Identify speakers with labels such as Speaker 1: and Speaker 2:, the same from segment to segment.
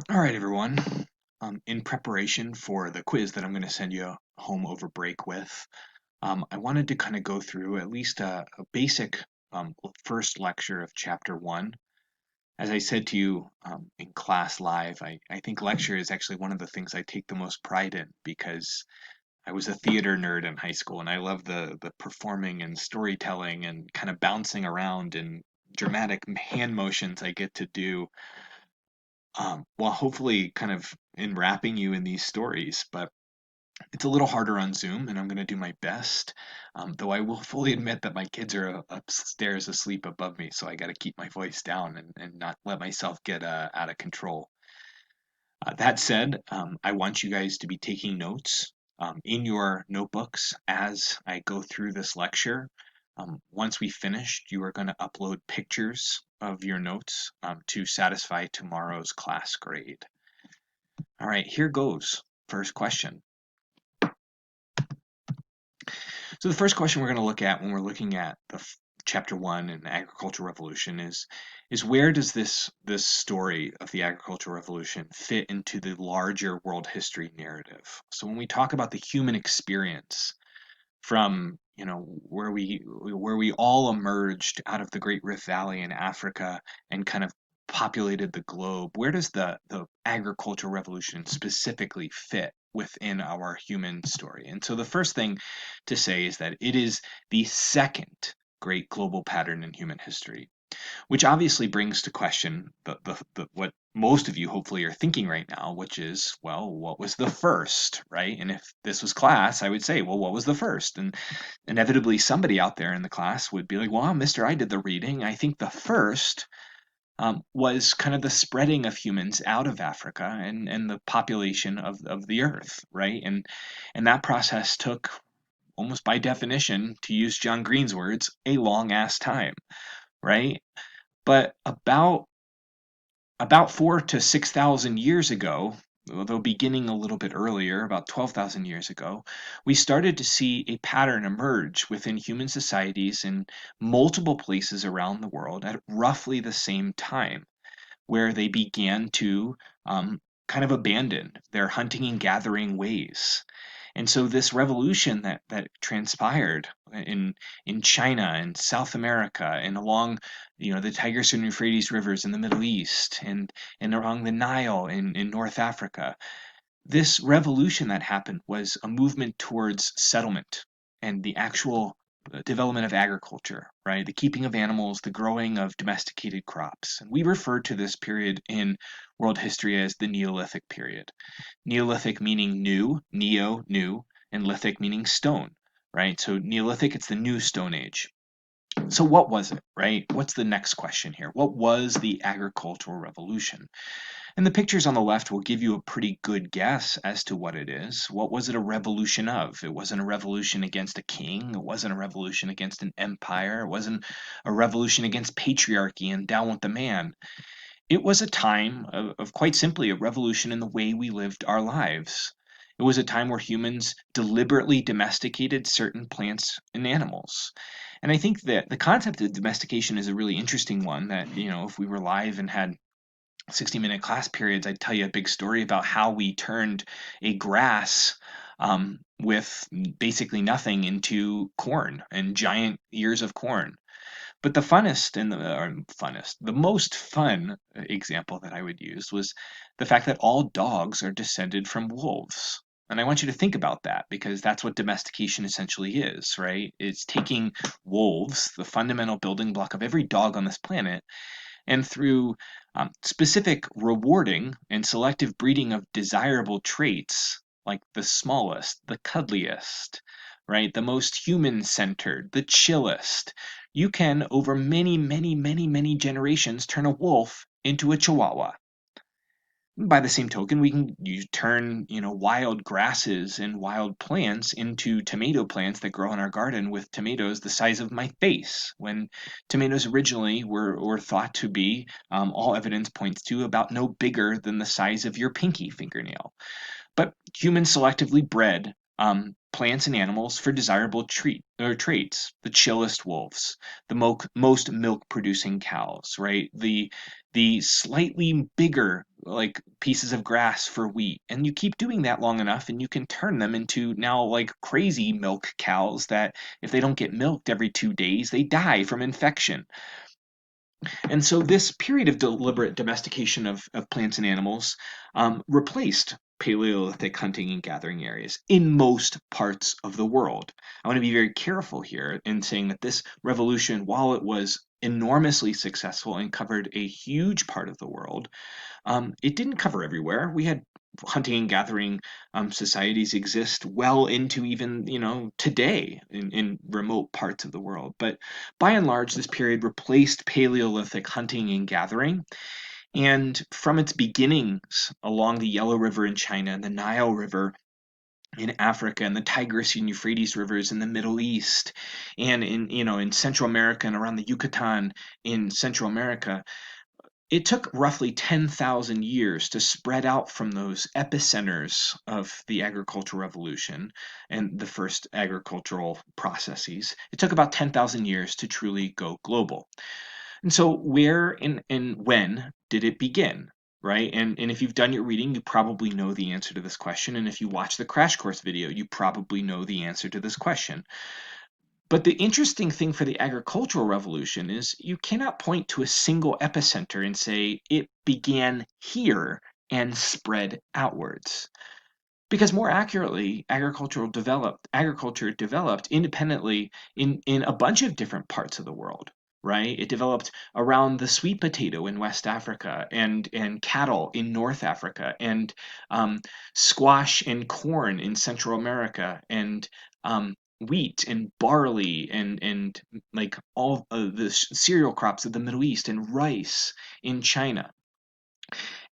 Speaker 1: All right, everyone. In preparation for the quiz that I'm going to send you home over break with, I wanted to kind of go through at least a basic first lecture of chapter one. As I said to you in class live, I think lecture is actually one of the things I take the most pride in because I was a theater nerd in high school and I love the performing and storytelling and kind of bouncing around and dramatic hand motions I get to do while hopefully kind of enwrapping you in these stories. But it's a little harder on Zoom, and I'm going to do my best. Though I will fully admit that my kids are upstairs asleep above me, so I got to keep my voice down and not let myself get out of control. That said, I want you guys to be taking notes in your notebooks as I go through this lecture. Once we finished, you are going to upload pictures of your notes to satisfy tomorrow's class grade. All right, here goes. First question. So the first question we're going to look at when we're looking at the chapter one in the agricultural revolution is where does this story of the agricultural revolution fit into the larger world history narrative? So when we talk about the human experience from where we all emerged out of the Great Rift Valley in Africa and kind of populated the globe, where does the agricultural revolution specifically fit within our human story? And so the first thing to say is that it is the second great global pattern in human history, which obviously brings to question what most of you hopefully are thinking right now, which is, well, what was the first, right? And if this was class, I would say, well, what was the first? And inevitably, somebody out there in the class would be like, well, Mister, I did the reading. I think the first was kind of the spreading of humans out of Africa and the population of the earth, right? And that process took, almost by definition, to use John Green's words, a long ass time, right? But about 4 to 6,000 years ago, although beginning a little bit earlier, about 12,000 years ago, we started to see a pattern emerge within human societies in multiple places around the world at roughly the same time, where they began to kind of abandon their hunting and gathering ways. And so this revolution that transpired in China and South America and along the Tigris and Euphrates rivers in the Middle East and along the Nile in North Africa, this revolution that happened was a movement towards settlement and the actual development of agriculture, right? The keeping of animals, the growing of domesticated crops. And we refer to this period in world history as the Neolithic period. Neolithic meaning new, neo, new, and lithic meaning stone, right? So Neolithic, it's the new Stone Age. So what was it, right? What's the next question here? What was the agricultural revolution? And the pictures on the left will give you a pretty good guess as to what it is. What was it a revolution of? It wasn't a revolution against a king. It wasn't a revolution against an empire. It wasn't a revolution against patriarchy and down with the man. It was a time of quite simply a revolution in the way we lived our lives. It was a time where humans deliberately domesticated certain plants and animals. And I think that the concept of domestication is a really interesting one that, if we were live and had 60-minute class periods, I'd tell you a big story about how we turned a grass with basically nothing into corn and giant ears of corn. But the funnest and the most fun example that I would use was the fact that all dogs are descended from wolves. And I want you to think about that because that's what domestication essentially is, right? It's taking wolves, the fundamental building block of every dog on this planet, and through specific rewarding and selective breeding of desirable traits, like the smallest, the cuddliest, right, the most human centered, the chillest, you can, over many, many, many, many generations, turn a wolf into a chihuahua. By the same token, we can turn, wild grasses and wild plants into tomato plants that grow in our garden with tomatoes the size of my face. When tomatoes originally were thought to be, all evidence points to, about no bigger than the size of your pinky fingernail. But humans selectively bred plants and animals for desirable traits. The chillest wolves, the most milk producing cows, right? The slightly bigger like pieces of grass for wheat. And you keep doing that long enough and you can turn them into now like crazy milk cows that if they don't get milked every 2 days, they die from infection. And so this period of deliberate domestication of plants and animals replaced Paleolithic hunting and gathering areas in most parts of the world. I want to be very careful here in saying that this revolution, while it was enormously successful and covered a huge part of the world, it didn't cover everywhere. We had hunting and gathering societies exist well into even today in remote parts of the world. But by and large, this period replaced Paleolithic hunting and gathering. And from its beginnings along the Yellow River in China and the Nile River in Africa and the Tigris and Euphrates rivers in the Middle East and in Central America and around the Yucatan in Central America, it took roughly 10,000 years to spread out from those epicenters of the agricultural revolution and the first agricultural processes. It took about 10,000 years to truly go global. And so, where and when did it begin? Right? And if you've done your reading, you probably know the answer to this question. And if you watch the crash course video, you probably know the answer to this question. But the interesting thing for the agricultural revolution is you cannot point to a single epicenter and say it began here and spread outwards. Because more accurately, agriculture developed independently in a bunch of different parts of the world, right? It developed around the sweet potato in West Africa and cattle in North Africa and um, squash and corn in Central America and wheat and barley and like all of the cereal crops of the Middle East and rice in China.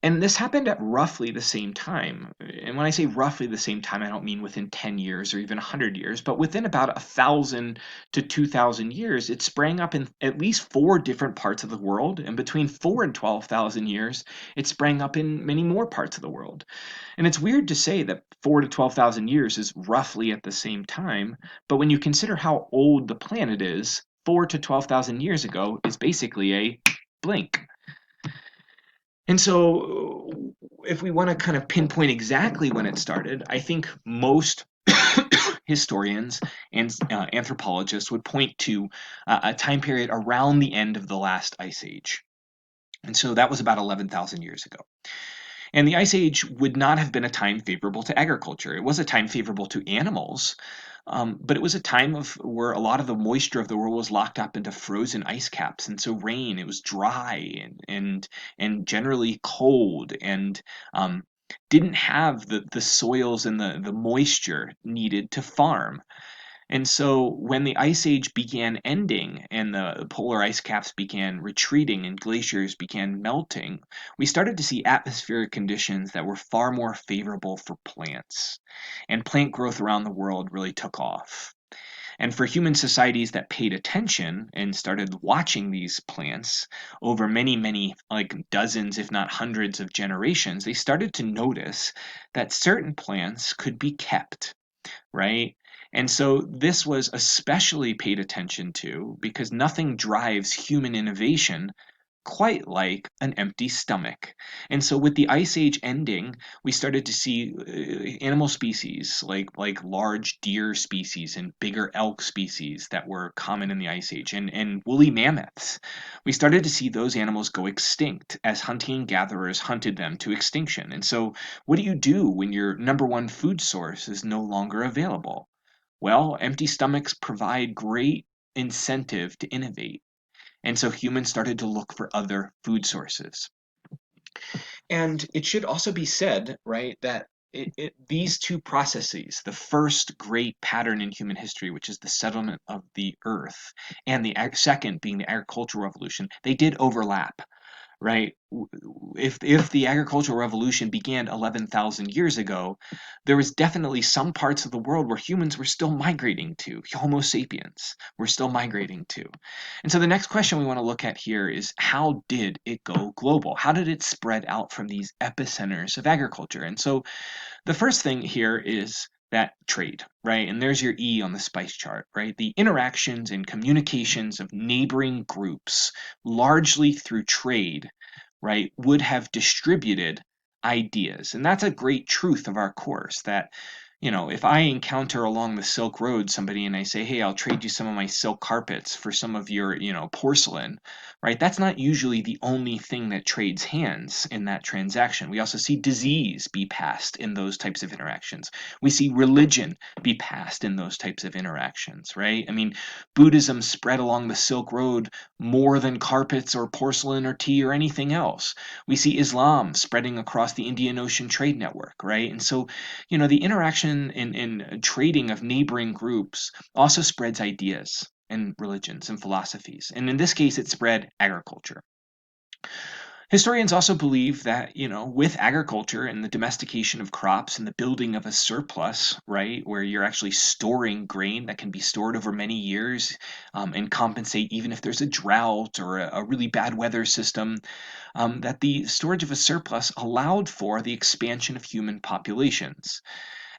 Speaker 1: And this happened at roughly the same time. And when I say roughly the same time, I don't mean within 10 years or even 100 years, but within about 1,000 to 2,000 years, it sprang up in at least four different parts of the world. And between 4 and 12,000 years, it sprang up in many more parts of the world. And it's weird to say that 4 to 12,000 years is roughly at the same time, but when you consider how old the planet is, 4 to 12,000 years ago is basically a blink. And so, if we want to kind of pinpoint exactly when it started, I think most historians and anthropologists would point to a time period around the end of the last ice age. And so that was about 11,000 years ago. And the Ice Age would not have been a time favorable to agriculture. It was a time favorable to animals, but it was a time of where a lot of the moisture of the world was locked up into frozen ice caps, and so rain. It was dry and generally cold, and didn't have the soils and the moisture needed to farm. And so when the ice age began ending and the polar ice caps began retreating and glaciers began melting, we started to see atmospheric conditions that were far more favorable for plants. And plant growth around the world really took off. And for human societies that paid attention and started watching these plants over many, many, like dozens, if not hundreds of generations, they started to notice that certain plants could be kept, right? And so this was especially paid attention to because nothing drives human innovation quite like an empty stomach. And so with the ice age ending, we started to see animal species like large deer species and bigger elk species that were common in the ice age and woolly mammoths. We started to see those animals go extinct as hunting and gatherers hunted them to extinction. And so what do you do when your number one food source is no longer available? Well, empty stomachs provide great incentive to innovate. And so humans started to look for other food sources. And it should also be said, right, that these two processes, the first great pattern in human history, which is the settlement of the earth, and the second being the agricultural revolution, they did overlap, right? If the agricultural revolution began 11,000 years ago, there was definitely some parts of the world where humans were still migrating to, Homo sapiens were still migrating to. And so the next question we want to look at here is how did it go global? How did it spread out from these epicenters of agriculture? And so the first thing here is that trade, right? And there's your E on the spice chart, right? The interactions and communications of neighboring groups, largely through trade, right, would have distributed ideas. And that's a great truth of our course that, if I encounter along the Silk Road somebody and I say, hey, I'll trade you some of my silk carpets for some of your, porcelain, right? That's not usually the only thing that trades hands in that transaction. We also see disease be passed in those types of interactions. We see religion be passed in those types of interactions, right? I mean, Buddhism spread along the Silk Road more than carpets or porcelain or tea or anything else. We see Islam spreading across the Indian Ocean trade network, right? And so, the interaction in trading of neighboring groups also spreads ideas and religions and philosophies. And in this case, it spread agriculture. Historians also believe that, with agriculture and the domestication of crops and the building of a surplus, right, where you're actually storing grain that can be stored over many years and compensate even if there's a drought or a really bad weather system, that the storage of a surplus allowed for the expansion of human populations.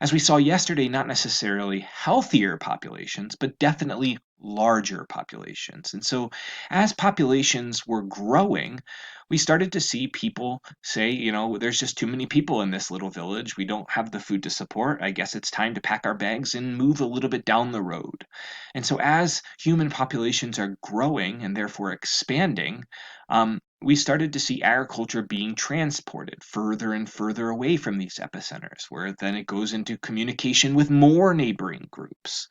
Speaker 1: As we saw yesterday, not necessarily healthier populations, but definitely larger populations. And so, as populations were growing, we started to see people say, there's just too many people in this little village. We don't have the food to support. I guess it's time to pack our bags and move a little bit down the road. And so, as human populations are growing and therefore expanding, we started to see agriculture being transported further and further away from these epicenters, where then it goes into communication with more neighboring groups.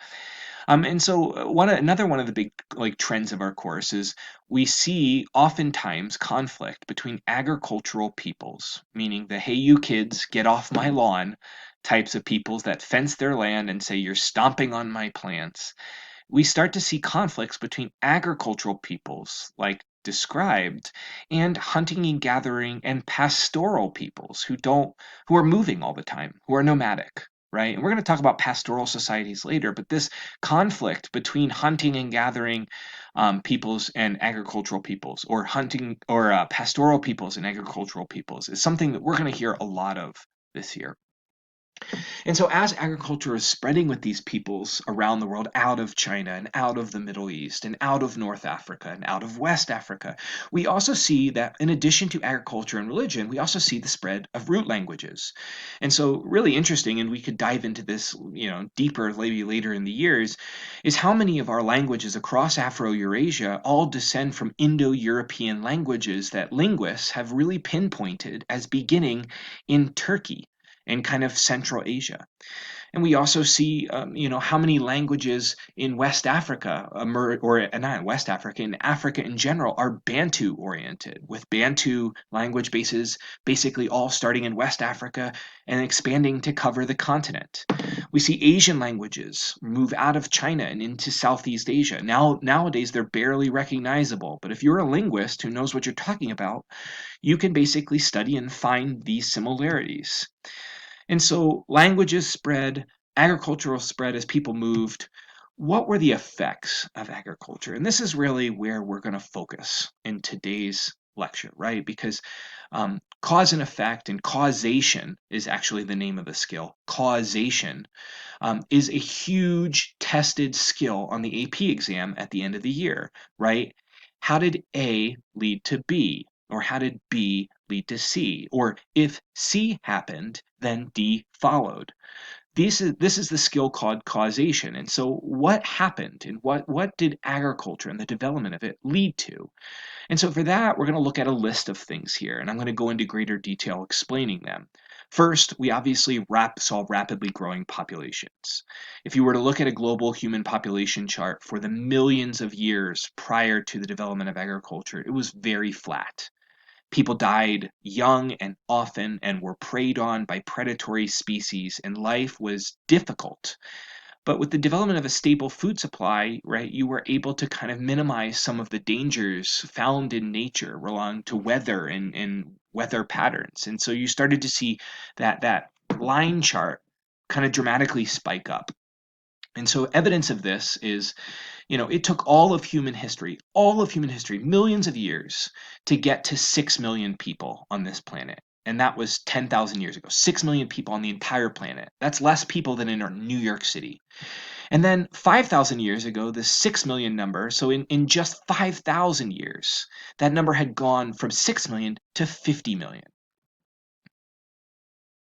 Speaker 1: And so another one of the big trends of our course is we see oftentimes conflict between agricultural peoples, meaning the hey you kids get off my lawn types of peoples that fence their land and say you're stomping on my plants. We start to see conflicts between agricultural peoples, like described, and hunting and gathering and pastoral peoples who are moving all the time, who are nomadic, right? And we're going to talk about pastoral societies later, but this conflict between hunting and gathering peoples and agricultural peoples, or hunting or pastoral peoples and agricultural peoples, is something that we're going to hear a lot of this year. And so, as agriculture is spreading with these peoples around the world, out of China and out of the Middle East and out of North Africa and out of West Africa, we also see that in addition to agriculture and religion, we also see the spread of root languages. And so, really interesting, and we could dive into this, deeper maybe later in the years, is how many of our languages across Afro-Eurasia all descend from Indo-European languages that linguists have really pinpointed as beginning in Turkey and kind of Central Asia. And we also see, how many languages in West Africa or not West Africa, in Africa in general, are Bantu oriented, with Bantu language bases basically all starting in West Africa and expanding to cover the continent. We see Asian languages move out of China and into Southeast Asia. Nowadays, they're barely recognizable, but if you're a linguist who knows what you're talking about, you can basically study and find these similarities. And so languages spread, agricultural spread as people moved. What were the effects of agriculture? And this is really where we're going to focus in today's lecture, right? Because cause and effect and causation is actually the name of the skill. Causation is a huge tested skill on the AP exam at the end of the year, right? How did A lead to B? Or how did B lead to C? Or if C happened, then D followed. This is the skill called causation. And so what happened and what did agriculture and the development of it lead to? And so for that, we're going to look at a list of things here, and I'm going to go into greater detail explaining them. First, we obviously saw rapidly growing populations. If you were to look at a global human population chart for the millions of years prior to the development of agriculture, it was very flat. People died young and often and were preyed on by predatory species, and life was difficult. But with the development of a stable food supply, right, you were able to kind of minimize some of the dangers found in nature relating to weather and weather patterns. And so you started to see that line chart kind of dramatically spike up. And so evidence of this is, it took all of human history, millions of years to get to 6 million people on this planet. And that was 10,000 years ago. 6 million people on the entire planet. That's less people than in New York City. And then 5,000 years ago, the 6 million number, so in just 5,000 years, that number had gone from 6 million to 50 million.